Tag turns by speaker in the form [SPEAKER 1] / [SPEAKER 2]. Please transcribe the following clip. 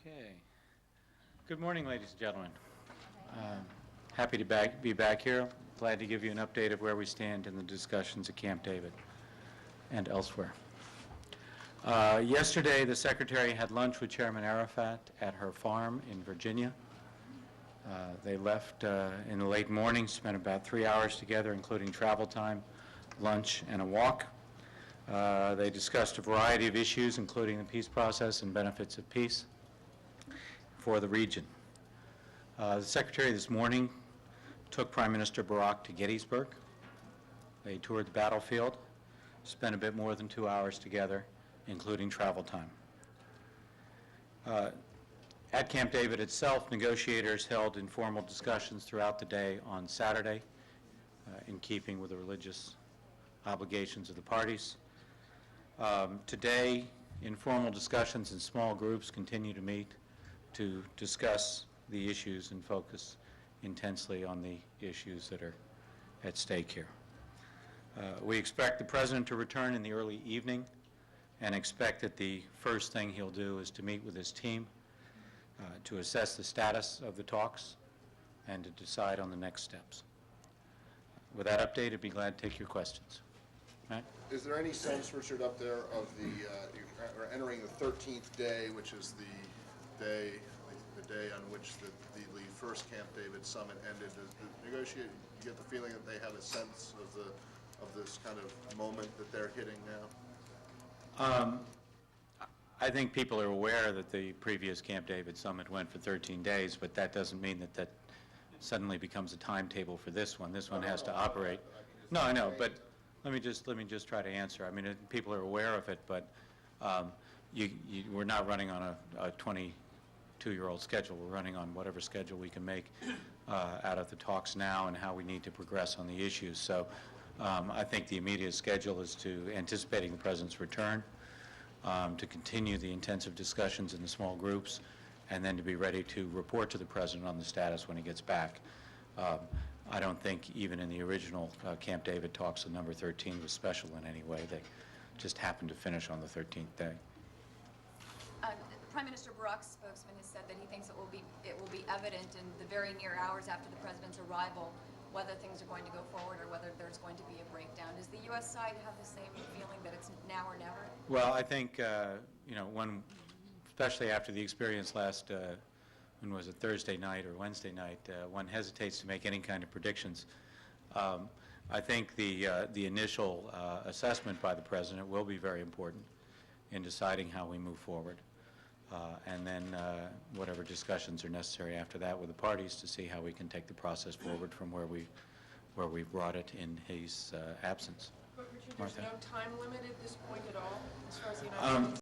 [SPEAKER 1] Okay. Good morning, ladies and gentlemen. Happy to be back here. Glad to give you an update of where we stand in the discussions at Camp David and elsewhere. Yesterday, the Secretary had lunch with Chairman Arafat at her farm in Virginia. They left in the late morning, spent about 3 hours together, including travel time, lunch, and a walk. They discussed a variety of issues, including the peace process and benefits of peace for the region. The Secretary this morning took Prime Minister Barak to Gettysburg. They toured the battlefield, spent a bit more than 2 hours together, including travel time. At Camp David itself, negotiators held informal discussions throughout the day on Saturday, in keeping with the religious obligations of the parties. Today, informal discussions in small groups continue to meet to discuss the issues and focus intensely on the issues that are at stake here. We expect the President to return in the early evening and expect that the first thing he'll do is to meet with his team to assess the status of the talks and to decide on the next steps. With that update, I'd be glad to take your questions. Matt?
[SPEAKER 2] Is there any sense, Richard, up there of we're entering the 13th day, which is the day on which the first Camp David summit ended? Does the negotiate, you get the feeling that they have a sense of this kind of moment that they're hitting now?
[SPEAKER 1] I think people are aware that the previous Camp David summit went for 13 days, but that doesn't mean that that suddenly becomes a timetable for this one. This one has to operate. No, I know, but let me just try to answer. I mean, people are aware of it, but we're not running on a 22-year-old schedule. We're running on whatever schedule we can make out of the talks now and how we need to progress on the issues. So I think the immediate schedule is to anticipating the President's return, to continue the intensive discussions in the small groups, and then to be ready to report to the President on the status when he gets back. I don't think even in the original Camp David talks, the number 13 was special in any way. They just happened to finish on the 13th day.
[SPEAKER 3] Prime Minister Barak's spokesman has said that he thinks it will be evident in the very near hours after the President's arrival whether things are going to go forward or whether there's going to be a breakdown. Does the U.S. side have the same feeling that it's now or never?
[SPEAKER 1] Well, I think, especially after the experience last, when was it, Thursday night or Wednesday night, one hesitates to make any kind of predictions. I think the initial assessment by the President will be very important in deciding how we move forward. And then whatever discussions are necessary after that with the parties to see how we can take the process forward from where we've brought it in his absence.
[SPEAKER 4] But Richard, there's no time limit at this point at all, as far as the United States?